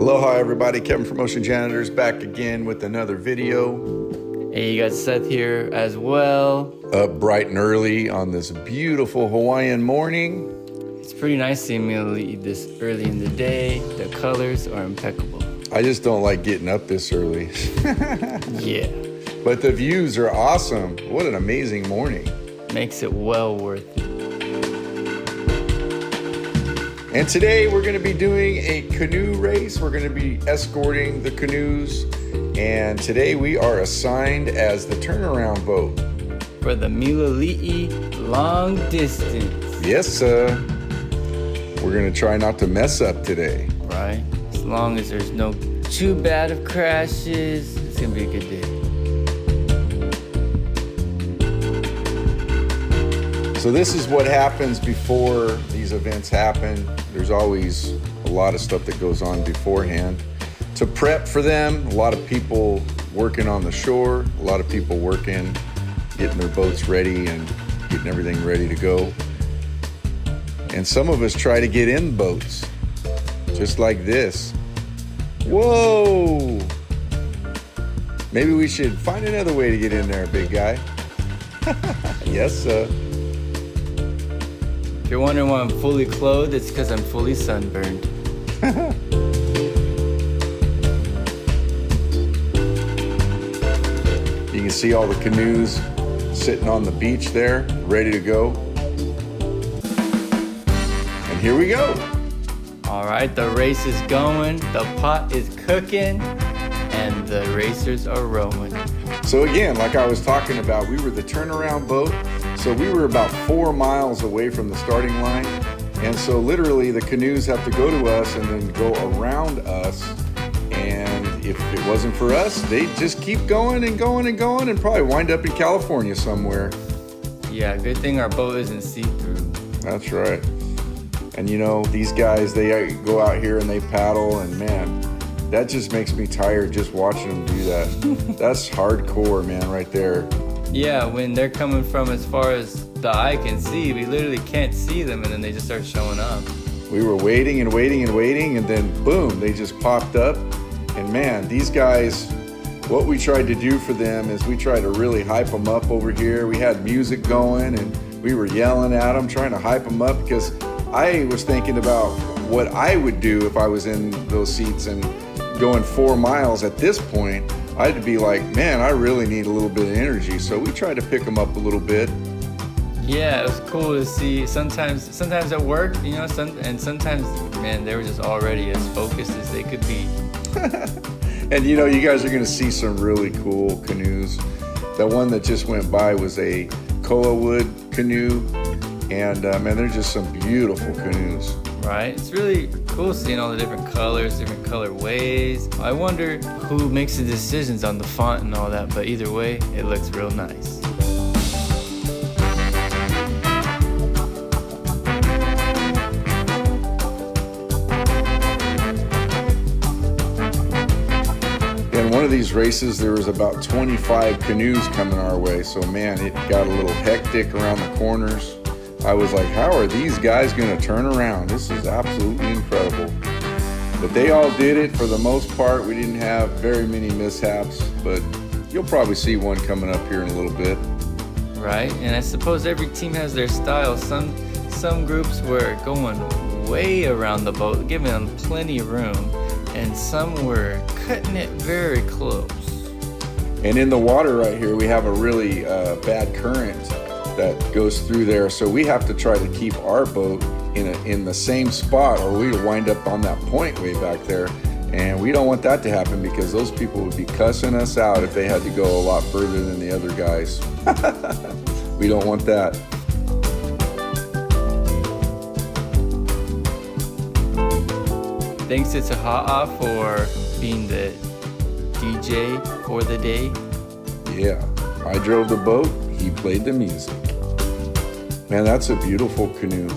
Aloha everybody, Kevin from Ocean Janitors back again with another video. Hey, you got Seth here as well. Up bright and early on this beautiful Hawaiian morning. It's pretty nice seeing Miloli'i this early in the day. The colors are impeccable. I just don't like getting up this early. Yeah. But the views are awesome. What an amazing morning. Makes it well worth it. And today we're going to be doing a canoe race. We're going to be escorting the canoes. And today we are assigned as the turnaround boat. For the Miloli'i long distance. Yes, sir. We're going to try not to mess up today. Right? As long as there's no too bad of crashes, it's going to be a good day. So this is what happens before these events happen. There's always a lot of stuff that goes on beforehand. To prep for them, a lot of people working on the shore, a lot of people working, getting their boats ready and getting everything ready to go. And some of us try to get in boats, just like this. Whoa! Maybe we should find another way to get in there, big guy. Yes, sir. If you're wondering why I'm fully clothed, it's because I'm fully sunburned. You can see all the canoes sitting on the beach there, ready to go. And here we go. All right, the race is going, the pot is cooking, and the racers are rowing. So again, like I was talking about, we were the turnaround boat. So we were about 4 miles away from the starting line. And so literally the canoes have to go to us and then go around us. And if it wasn't for us, they'd just keep going and going and going and probably wind up in California somewhere. Yeah, good thing our boat isn't see-through. That's right. And you know, these guys, they go out here and they paddle, and man, that just makes me tired just watching them do that. That's hardcore, man, right there. Yeah, when they're coming from as far as the eye can see, we literally can't see them, and then they just start showing up. We were waiting and waiting and waiting, and then boom, they just popped up. And man, these guys, what we tried to do for them is we tried to really hype them up over here. We had music going, and we were yelling at them, trying to hype them up, because I was thinking about what I would do if I was in those seats and going 4 miles at this point. I'd be like, man, I really need a little bit of energy. So we tried to pick them up a little bit. Yeah, it was cool to see. Sometimes it worked, you know, and sometimes, man, they were just already as focused as they could be. And you know, you guys are gonna see some really cool canoes. The one that just went by was a koa wood canoe. And man, they're just some beautiful canoes. Right? It's really cool seeing all the different colors, different colorways. I wonder who makes the decisions on the font and all that, but either way, it looks real nice. In one of these races, there was about 25 canoes coming our way. So man, it got a little hectic around the corners. I was like, how are these guys gonna turn around? This is absolutely incredible. But they all did it for the most part. We didn't have very many mishaps, but you'll probably see one coming up here in a little bit. Right, and I suppose every team has their style. Some groups were going way around the boat, giving them plenty of room, and some were cutting it very close. And in the water right here, we have a really bad current that goes through there, so we have to try to keep our boat in the same spot, or we'd wind up on that point way back there. And we don't want that to happen, because those people would be cussing us out if they had to go a lot further than the other guys. We don't want that. Thanks to Taha'a for being the DJ for the day. Yeah, I drove the boat, he played the music. Man, that's a beautiful canoe.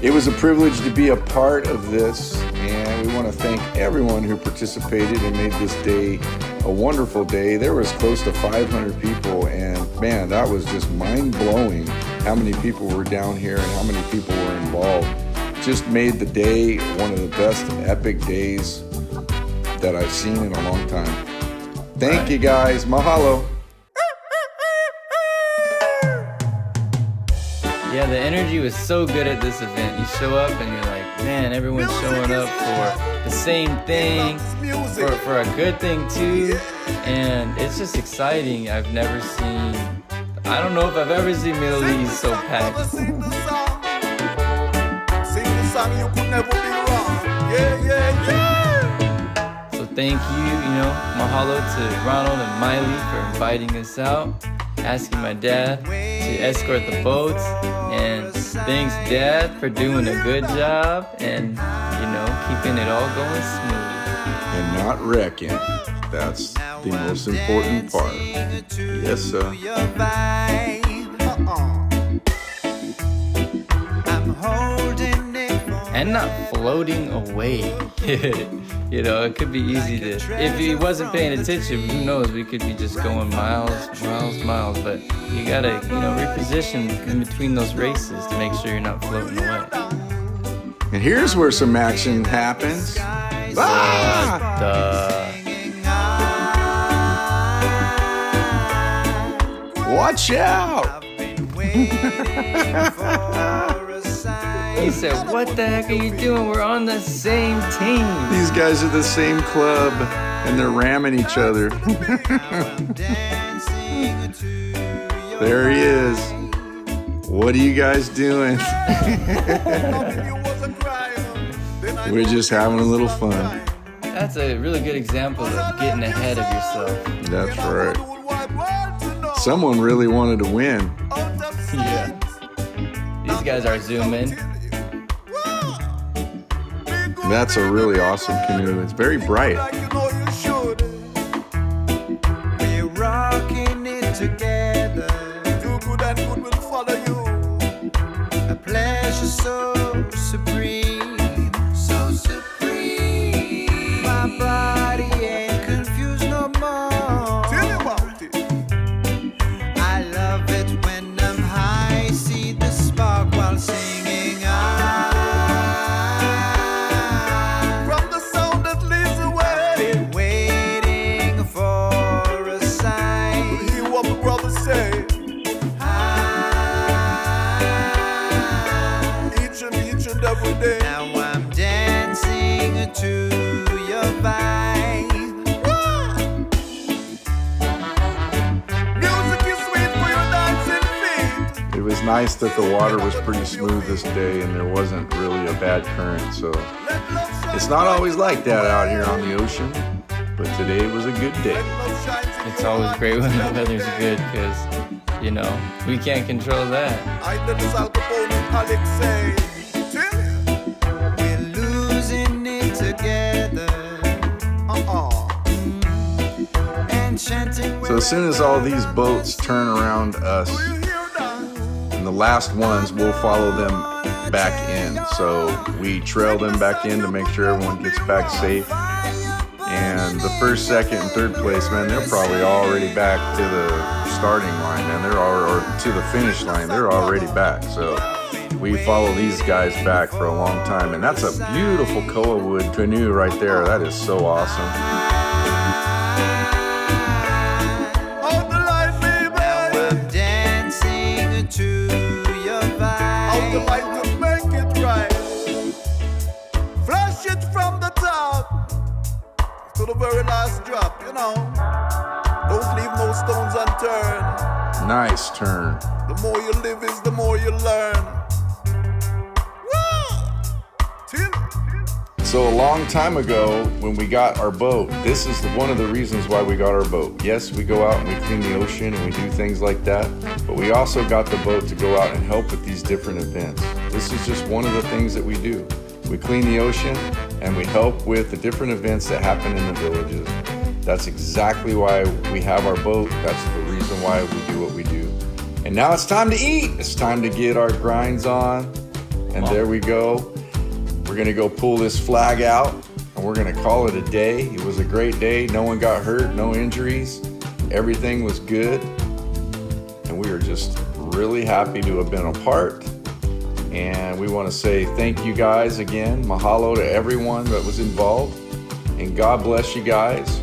It was a privilege to be a part of this, and we want to thank everyone who participated and made this day a wonderful day. There was close to 500 people, and man, that was just mind-blowing how many people were down here and how many people were involved. Just made the day one of the best epic days that I've seen in a long time. Thank you guys. Mahalo. Yeah, the energy was so good at this event. You show up and you're like, man, everyone's showing up for the same thing, for a good thing too. And it's just exciting. I've never seen, I don't know if I've ever seen Miloli'i so packed. Sing the song, you could never be wrong. Yeah. So thank you, mahalo to Ronald and Miley for inviting us out, asking my dad to escort the boats, and thanks Dad for doing a good job and, keeping it all going smooth. And not wrecking. That's the most important part. Yes, sir. And not floating away. It could be easy to, if he wasn't paying attention, who knows, we could be just going miles, but you gotta, reposition in between those races to make sure you're not floating away. And here's where some action happens. Watch out! He said, what the heck are you doing? We're on the same team. These guys are the same club, and they're ramming each other. There he is. What are you guys doing? We're just having a little fun. That's a really good example of getting ahead of yourself. That's right. Someone really wanted to win. Yeah. These guys are zooming. That's a really awesome canoe. It's very bright. We're rocking it together. Do good and good will follow you. A pleasure so supreme, so supreme. My body ain't confused no more. Tell me about it. I love it when I'm high, see the spark while singing. Now I'm dancing to your vibe. Music is sweet for your dancing feet. It was nice that the water was pretty smooth this day and there wasn't really a bad current, so it's not always like that out here on the ocean, but today was a good day. It's always great when the weather's good because, we can't control that. So as soon as all these boats turn around us, and the last ones, we'll follow them back in. So we trail them back in to make sure everyone gets back safe. And the first, second, and third place, man, they're probably already back to the starting line, man. Or to the finish line. They're already back. So we follow these guys back for a long time. And that's a beautiful koa wood canoe right there. That is so awesome. The very last drop, Don't leave no stones unturned. Nice turn. The more you live is the more you learn. So a long time ago, when we got our boat, this is one of the reasons why we got our boat. Yes, we go out and we clean the ocean and we do things like that, but we also got the boat to go out and help with these different events. This is just one of the things that we do. We clean the ocean and we help with the different events that happen in the villages. That's exactly why we have our boat. That's the reason why we do what we do. And now it's time to eat. It's time to get our grinds on. And there we go. We're gonna go pull this flag out and we're going to call it a day. It was a great day. No one got hurt, no injuries. Everything was good. And we are just really happy to have been a part. And we want to say thank you guys again. Mahalo to everyone that was involved. And God bless you guys.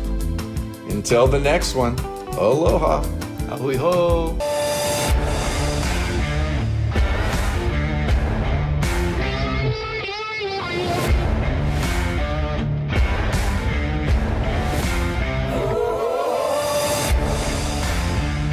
Until the next one, aloha. Ahui ho.